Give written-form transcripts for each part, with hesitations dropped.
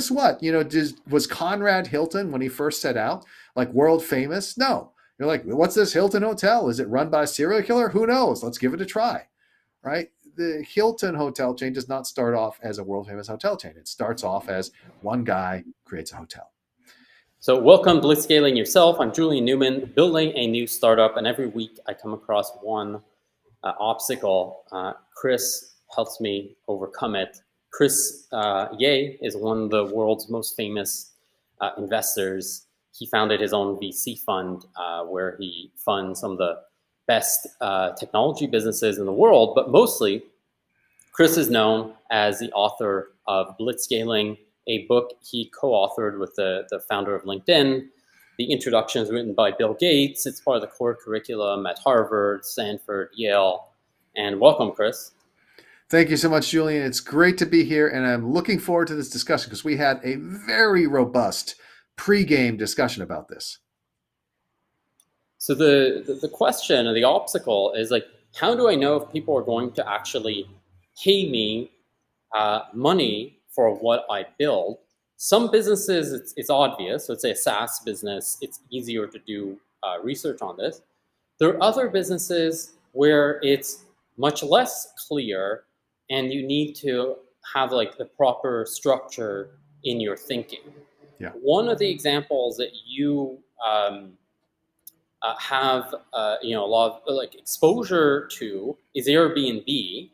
guess what? Was Conrad Hilton, when he first set out, like world famous? No. You're like, what's this Hilton hotel? Is it run by a serial killer? Who knows? Let's give it a try, right? The Hilton hotel chain does not start off as a world famous hotel chain. It starts off as one guy creates a hotel. So welcome Blitzscaling yourself. I'm Julien Newman, building a new startup, and every week I come across one obstacle. Chris helps me overcome it. Chris Ye is one of the world's most famous investors. He founded his own VC fund where he funds some of the best technology businesses in the world, but mostly Chris is known as the author of Blitzscaling, a book he co-authored with the founder of LinkedIn. The introduction is written by Bill Gates. It's part of the core curriculum at Harvard, Stanford, Yale. And welcome, Chris. Thank you so much, Julien. It's great to be here, and I'm looking forward to this discussion because we had a very robust pre-game discussion about this. So the question or the obstacle is like, how do I know if people are going to actually pay me money for what I build? Some businesses, it's obvious. So let's say a SaaS business, it's easier to do research on this. There are other businesses where it's much less clear and you need to have like the proper structure in your thinking. Yeah. One of the examples that you have a lot of like exposure to is Airbnb.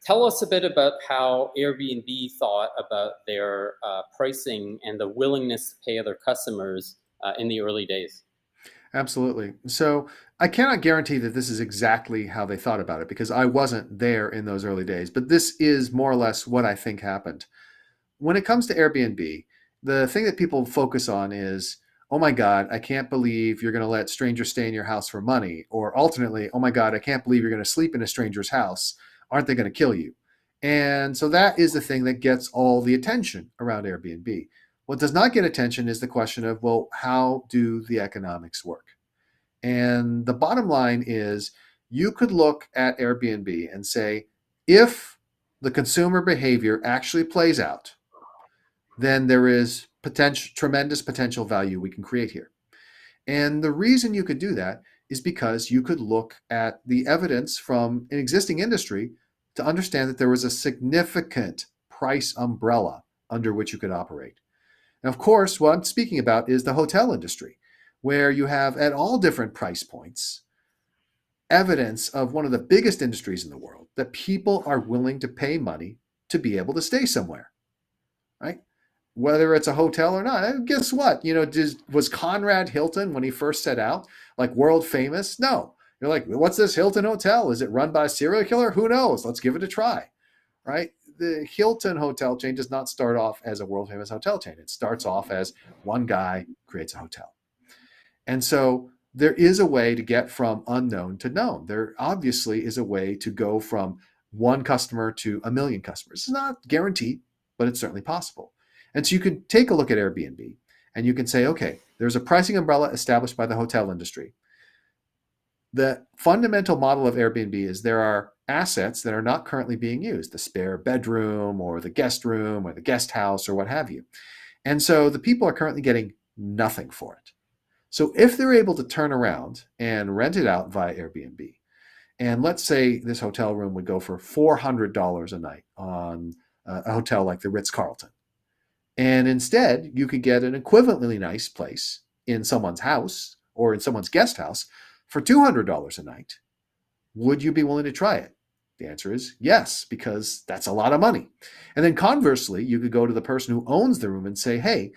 Tell us a bit about how Airbnb thought about their pricing and the willingness to pay their customers in the early days. Absolutely. So I cannot guarantee that this is exactly how they thought about it because I wasn't there in those early days, but this is more or less what I think happened. When it comes to Airbnb, the thing that people focus on is, oh my God, I can't believe you're going to let strangers stay in your house for money. Or alternately, oh my God, I can't believe you're going to sleep in a stranger's house. Aren't they going to kill you? And so that is the thing that gets all the attention around Airbnb. What does not get attention is the question of, well, how do the economics work? And the bottom line is you could look at Airbnb and say, if the consumer behavior actually plays out, then there is tremendous potential value we can create here. And the reason you could do that is because you could look at the evidence from an existing industry to understand that there was a significant price umbrella under which you could operate. And of course, what I'm speaking about is the hotel industry, where you have at all different price points evidence of one of the biggest industries in the world that people are willing to pay money to be able to stay somewhere, right? Whether it's a hotel or not. Guess what? Was Conrad Hilton, when he first set out, like world famous? No. You're like, what's this Hilton hotel? Is it run by a serial killer? Who knows? Let's give it a try, right? The Hilton hotel chain does not start off as a world famous hotel chain. It starts off as one guy creates a hotel. And so there is a way to get from unknown to known. There obviously is a way to go from one customer to a million customers. It's not guaranteed, but it's certainly possible. And so you can take a look at Airbnb and you can say, okay, there's a pricing umbrella established by the hotel industry. The fundamental model of Airbnb is there are assets that are not currently being used, the spare bedroom or the guest room or the guest house or what have you. And so the people are currently getting nothing for it. So if they're able to turn around and rent it out via Airbnb, and let's say this hotel room would go for $400 a night on a hotel like the Ritz-Carlton, and instead you could get an equivalently nice place in someone's house or in someone's guest house for $200 a night, would you be willing to try it? The answer is yes, because that's a lot of money. And then conversely, you could go to the person who owns the room and say, hey,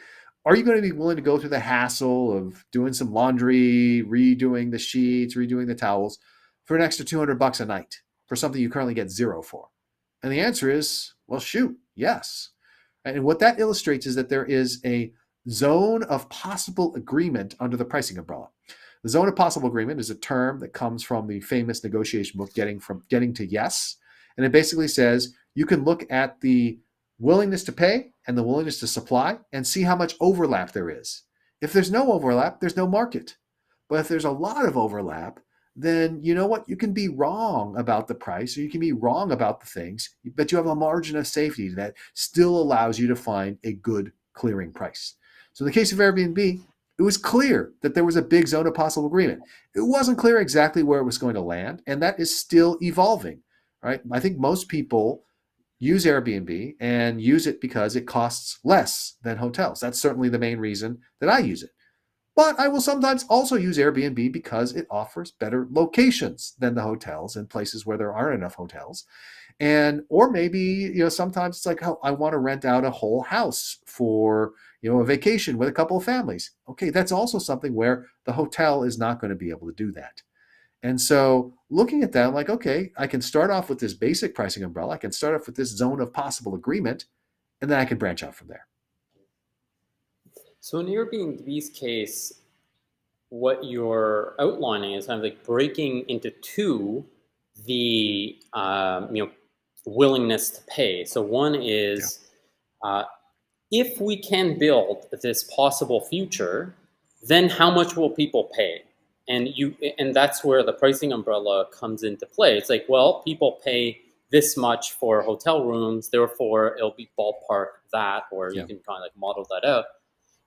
are you going to be willing to go through the hassle of doing some laundry, redoing the sheets, redoing the towels for an extra $200 a night for something you currently get zero for? And the answer is, well, shoot, yes. And what that illustrates is that there is a zone of possible agreement under the pricing umbrella. The zone of possible agreement is a term that comes from the famous negotiation book, Getting to Yes. And it basically says you can look at the willingness to pay and the willingness to supply and see how much overlap there is. If there's no overlap, there's no market. But if there's a lot of overlap, then you know what? You can be wrong about the price, or you can be wrong about the things, but you have a margin of safety that still allows you to find a good clearing price. So in the case of Airbnb, it was clear that there was a big zone of possible agreement. It wasn't clear exactly where it was going to land, and that is still evolving, right? I think most people use Airbnb and use it because it costs less than hotels. That's certainly the main reason that I use it. But I will sometimes also use Airbnb because it offers better locations than the hotels in places where there aren't enough hotels. And or maybe, sometimes it's like, oh, I want to rent out a whole house for, a vacation with a couple of families. Okay, that's also something where the hotel is not going to be able to do that. And so looking at that, I'm like, okay, I can start off with this basic pricing umbrella. I can start off with this zone of possible agreement, and then I can branch out from there. So in Airbnb's case, what you're outlining is kind of like breaking into two the willingness to pay. So one is if we can build this possible future, then how much will people pay? And that's where the pricing umbrella comes into play. It's like, well, people pay this much for hotel rooms, therefore it'll be ballpark that, or you can kind of like model that out.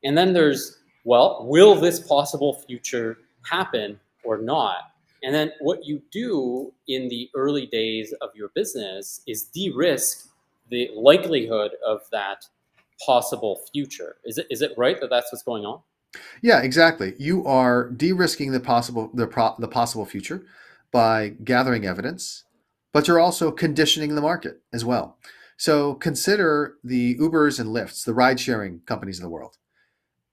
And then there's, well, will this possible future happen or not? And then what you do in the early days of your business is de-risk the likelihood of that possible future. Is it right that that's what's going on? Yeah, exactly. You are de-risking the possible future by gathering evidence, but you're also conditioning the market as well. So consider the Ubers and Lyfts, the ride-sharing companies of the world.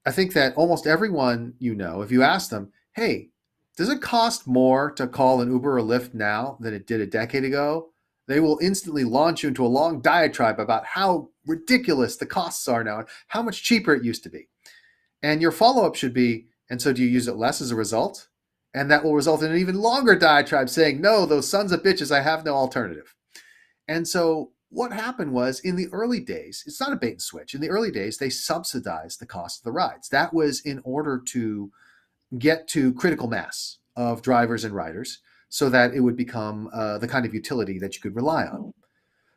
I think that almost everyone if you ask them, hey, does it cost more to call an Uber or Lyft now than it did a decade ago? They will instantly launch you into a long diatribe about how ridiculous the costs are now and how much cheaper it used to be. And your follow-up should be, and so do you use it less as a result? And that will result in an even longer diatribe saying, no, those sons of bitches, I have no alternative. And so what happened was in the early days, it's not a bait and switch. In the early days, they subsidized the cost of the rides. That was in order to get to critical mass of drivers and riders so that it would become the kind of utility that you could rely on.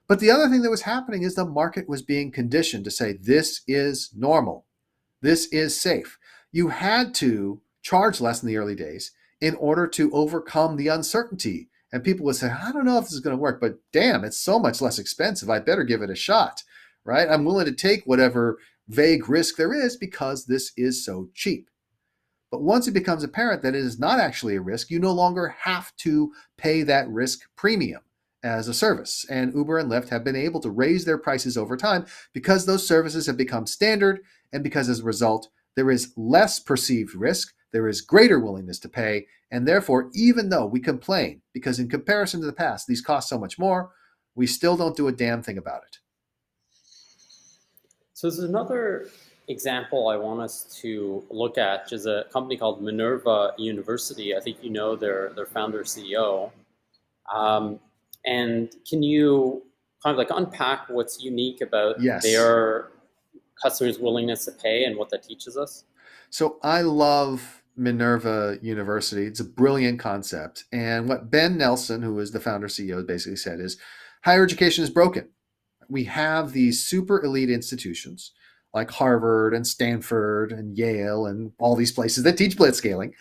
But the other thing that was happening is the market was being conditioned to say, this is normal. This is safe. You had to charge less in the early days in order to overcome the uncertainty. And people would say, I don't know if this is going to work, but damn, it's so much less expensive. I better give it a shot, right? I'm willing to take whatever vague risk there is because this is so cheap. But once it becomes apparent that it is not actually a risk, you no longer have to pay that risk premium as a service. And Uber and Lyft have been able to raise their prices over time because those services have become standard, and because as a result, there is less perceived risk, there is greater willingness to pay, and therefore, even though we complain, because in comparison to the past, these cost so much more, we still don't do a damn thing about it. So there's another example I want us to look at, which is a company called Minerva University. I think you know their founder CEO. And can you kind of like unpack what's unique about their customers' willingness to pay and what that teaches us? So I love Minerva University. It's a brilliant concept. And what Ben Nelson, who is the founder CEO, basically said is higher education is broken. We have these super elite institutions like Harvard and Stanford and Yale and all these places that teach blitzscaling.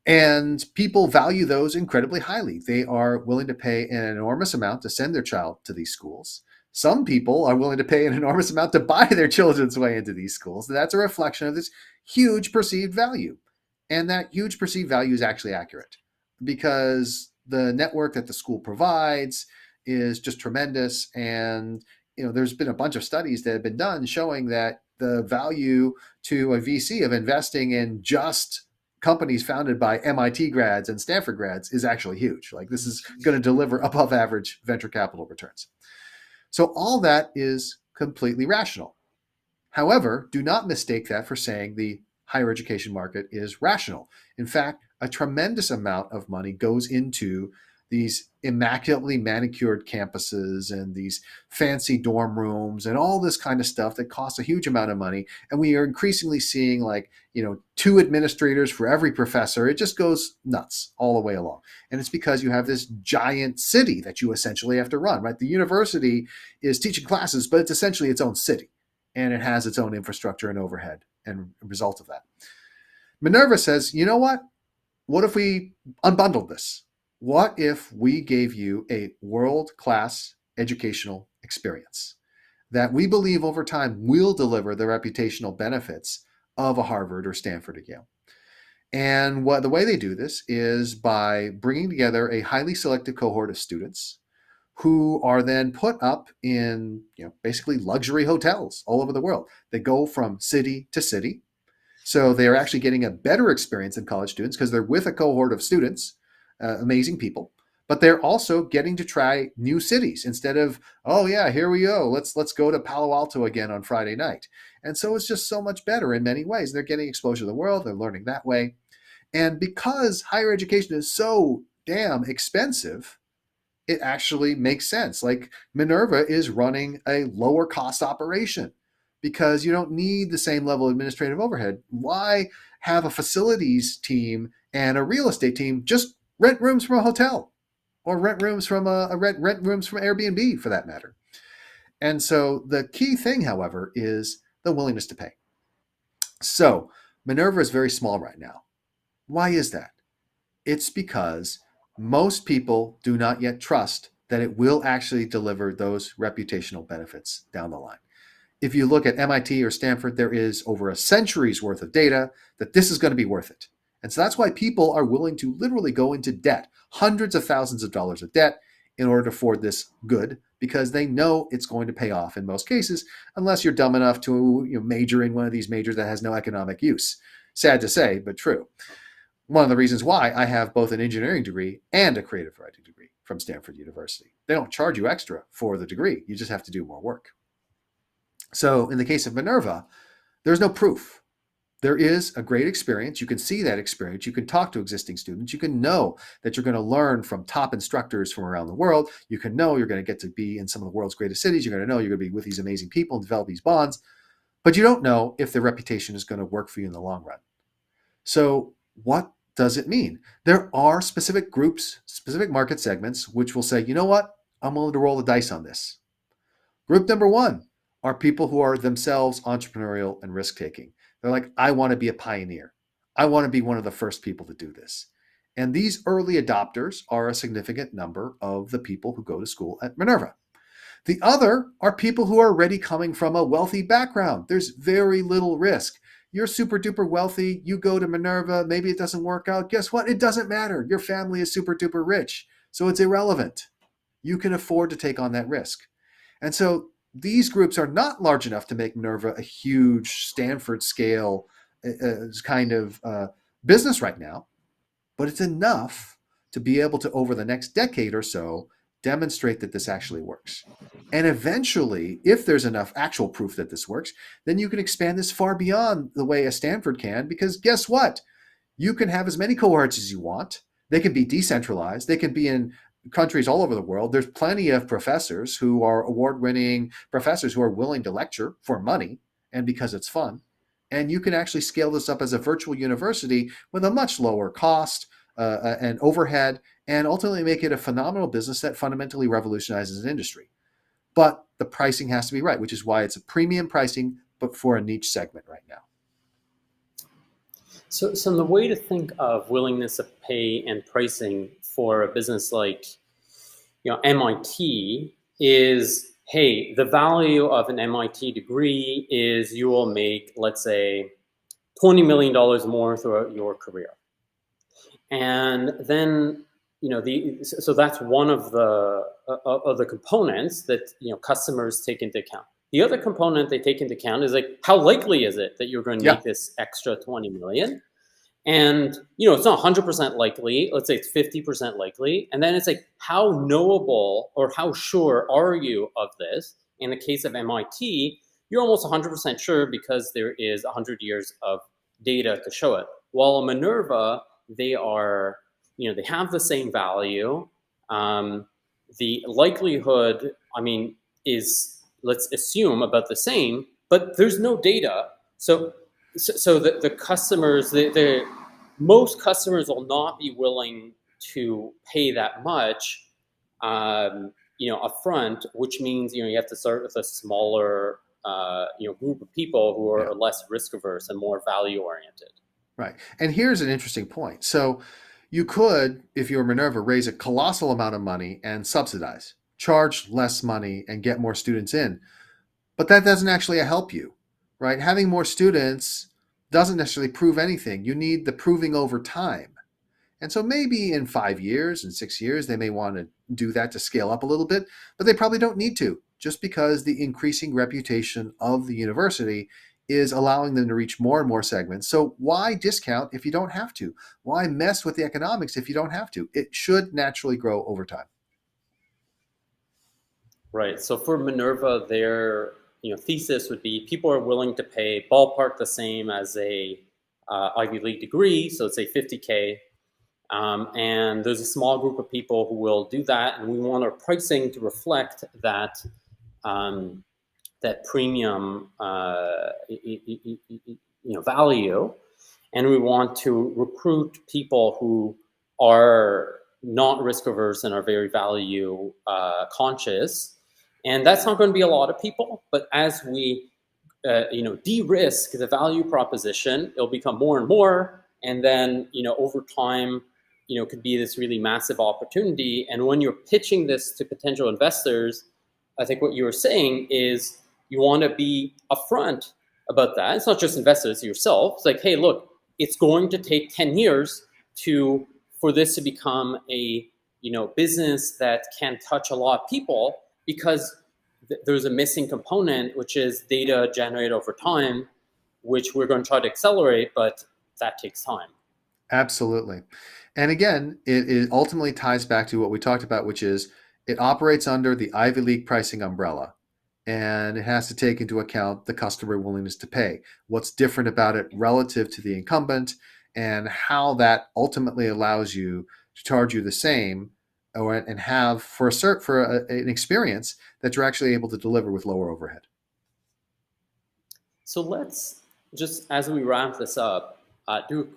And people value those incredibly highly. They are willing to pay an enormous amount to send their child to these schools. Some people are willing to pay an enormous amount to buy their children's way into these schools. And that's a reflection of this huge perceived value. And that huge perceived value is actually accurate because the network that the school provides is just tremendous. And there's been a bunch of studies that have been done showing that the value to a VC of investing in just companies founded by MIT grads and Stanford grads is actually huge. Like this is going to deliver above average venture capital returns. So all that is completely rational. However, do not mistake that for saying the higher education market is rational. In fact, a tremendous amount of money goes into these immaculately manicured campuses and these fancy dorm rooms and all this kind of stuff that costs a huge amount of money. And we are increasingly seeing like, 2 administrators for every professor. It just goes nuts all the way along. And it's because you have this giant city that you essentially have to run, right? The university is teaching classes, but it's essentially its own city, and it has its own infrastructure and overhead and result of that. Minerva says, you know what? What if we unbundled this? What if we gave you a world-class educational experience that we believe over time will deliver the reputational benefits of a Harvard or Stanford or Yale? And the way they do this is by bringing together a highly selected cohort of students who are then put up in basically luxury hotels all over the world. They go from city to city. So they are actually getting a better experience than college students because they're with a cohort of students, amazing people, but they're also getting to try new cities instead of, oh yeah, here we go. Let's go to Palo Alto again on Friday night. And so it's just so much better in many ways. They're getting exposure to the world. They're learning that way. And because higher education is so damn expensive, it actually makes sense. Like Minerva is running a lower cost operation because you don't need the same level of administrative overhead. Why have a facilities team and a real estate team? Just rent rooms from a hotel or rent rooms from rent rooms from Airbnb for that matter. And so the key thing, however, is the willingness to pay. So Minerva is very small right now. Why is that? It's because most people do not yet trust that it will actually deliver those reputational benefits down the line. If you look at MIT or Stanford, there is over a century's worth of data that this is going to be worth it. And so that's why people are willing to literally go into debt, hundreds of thousands of dollars of debt, in order to afford this good, because they know it's going to pay off in most cases, unless you're dumb enough to major in one of these majors that has no economic use. Sad to say, but true. One of the reasons why I have both an engineering degree and a creative writing degree from Stanford University. They don't charge you extra for the degree. You just have to do more work. So in the case of Minerva, there's no proof. There is a great experience. You can see that experience. You can talk to existing students. You can know that you're going to learn from top instructors from around the world. You can know you're going to get to be in some of the world's greatest cities. You're going to know you're going to be with these amazing people and develop these bonds. But you don't know if their reputation is going to work for you in the long run. So what does it mean? There are specific groups, specific market segments, which will say, you know what? I'm willing to roll the dice on this. Group number one are people who are themselves entrepreneurial and risk-taking. They're like, I want to be a pioneer. I want to be one of the first people to do this. And these early adopters are a significant number of the people who go to school at Minerva. The other are people who are already coming from a wealthy background. There's very little risk. You're super duper wealthy. You go to Minerva. Maybe it doesn't work out. Guess what? It doesn't matter. Your family is super duper rich. So it's irrelevant. You can afford to take on that risk. And so these groups are not large enough to make Minerva a huge Stanford scale kind of business right now, but it's enough to be able to, over the next decade or so, demonstrate that this actually works. And eventually, if there's enough actual proof that this works, then you can expand this far beyond the way a Stanford can, because guess what? You can have as many cohorts as you want. They can be decentralized. They can be in countries all over the world. There's plenty of professors who are award-winning professors who are willing to lecture for money and because it's fun. And you can actually scale this up as a virtual university with a much lower cost and overhead, and ultimately make it a phenomenal business that fundamentally revolutionizes an industry. But the pricing has to be right, which is why it's a premium pricing, but for a niche segment right now. So the way to think of willingness of pay and pricing for a business like MIT is, hey, the value of an MIT degree is you will make, let's say, $20 million more throughout your career. And then, so that's one of the components that customers take into account. The other component they take into account is like, how likely is it that you're going to make this extra 20 million? And, it's not 100% likely. Let's say it's 50% likely. And then it's like, how knowable or how sure are you of this? In the case of MIT, you're almost 100% sure because there is 100 years of data to show it. While a Minerva, they are, they have the same value. um, the likelihood, I mean, is, let's assume, about the same, but there's no data. So the customers, the most customers will not be willing to pay that much, upfront, which means you have to start with a smaller group of people who Yeah. are less risk averse and more value oriented. Right. And here's an interesting point. So you could, if you were Minerva, raise a colossal amount of money and subsidize, charge less money and get more students in. But that doesn't actually help you, right? Having more students doesn't necessarily prove anything. You need the proving over time. And so maybe in 5 years and 6 years, they may want to do that to scale up a little bit, but they probably don't need to, just because the increasing reputation of the university is allowing them to reach more and more segments. So why discount if you don't have to? Why mess with the economics if you don't have to? It should naturally grow over time. Right. So for Minerva, their thesis would be people are willing to pay ballpark the same as a Ivy League degree, so say 50K. And there's a small group of people who will do that, and we want our pricing to reflect that that premium value, and we want to recruit people who are not risk averse and are very value conscious. And that's not going to be a lot of people, but as we de-risk the value proposition, it'll become more and more, and then over time, could be this really massive opportunity. And when you're pitching this to potential investors, I think what you were saying is you want to be upfront about that. It's not just investors, yourself. It's like, hey, look, it's going to take 10 years for this to become a business that can touch a lot of people, because there's a missing component, which is data generated over time, which we're going to try to accelerate, but that takes time. Absolutely. And again, it ultimately ties back to what we talked about, which is it operates under the Ivy League pricing umbrella. And it has to take into account the customer willingness to pay, what's different about it relative to the incumbent, and how that ultimately allows you to charge you the same and have an experience that you're actually able to deliver with lower overhead. So let's just, as we wrap this up, do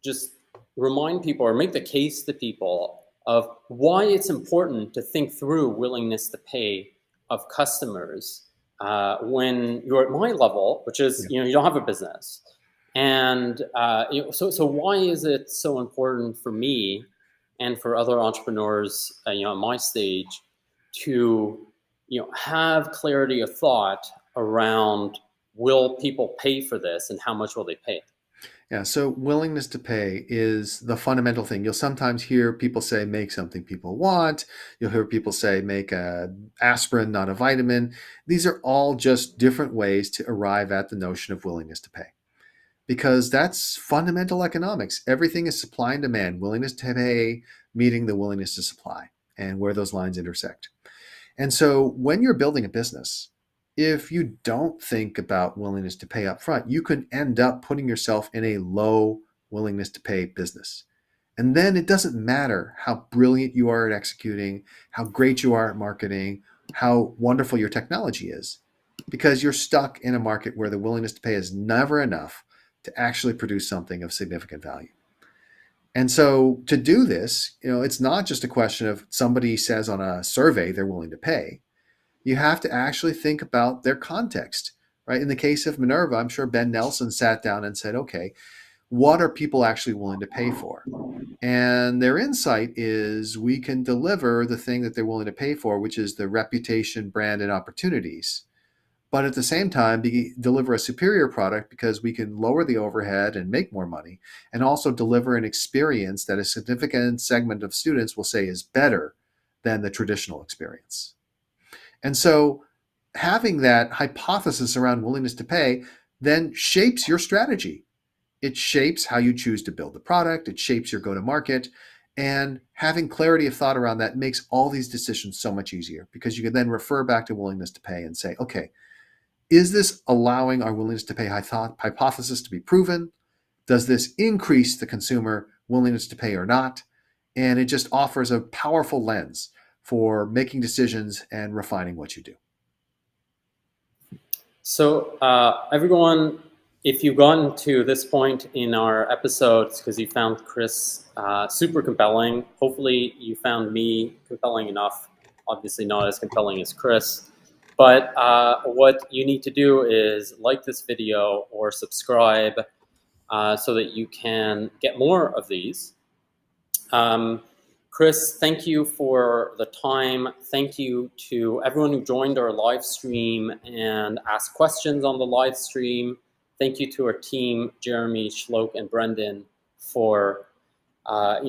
just remind people or make the case to people of why it's important to think through willingness to pay of customers when you're at my level, which is you don't have a business, and so why is it so important for me and for other entrepreneurs at my stage to have clarity of thought around, will people pay for this and how much will they pay? Yeah, so willingness to pay is the fundamental thing. You'll sometimes hear people say, make something people want. You'll hear people say, make a aspirin, not a vitamin. These are all just different ways to arrive at the notion of willingness to pay, because that's fundamental economics. Everything is supply and demand, willingness to pay meeting the willingness to supply, and where those lines intersect. And so when you're building a business, if you don't think about willingness to pay up front, you can end up putting yourself in a low willingness to pay business. And then it doesn't matter how brilliant you are at executing, how great you are at marketing, how wonderful your technology is, because you're stuck in a market where the willingness to pay is never enough to actually produce something of significant value. And so to do this, it's not just a question of somebody says on a survey they're willing to pay. You have to actually think about their context, right? In the case of Minerva, I'm sure Ben Nelson sat down and said, okay, what are people actually willing to pay for? And their insight is we can deliver the thing that they're willing to pay for, which is the reputation, brand, and opportunities. But at the same time, deliver a superior product because we can lower the overhead and make more money, and also deliver an experience that a significant segment of students will say is better than the traditional experience. And so having that hypothesis around willingness to pay then shapes your strategy. It shapes how you choose to build the product. It shapes your go-to-market. And having clarity of thought around that makes all these decisions so much easier, because you can then refer back to willingness to pay and say, okay, is this allowing our willingness to pay hypothesis to be proven? Does this increase the consumer willingness to pay or not? And it just offers a powerful lens for making decisions and refining what you do. So, everyone, if you've gotten to this point in our episodes because you found Chris super compelling, hopefully you found me compelling enough. Obviously, not as compelling as Chris. But what you need to do is like this video or subscribe so that you can get more of these. Chris, thank you for the time. Thank you to everyone who joined our live stream and asked questions on the live stream. Thank you to our team, Jeremy, Shlok, and Brendan, for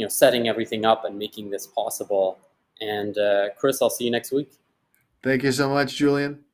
setting everything up and making this possible. And Chris, I'll see you next week. Thank you so much, Julien.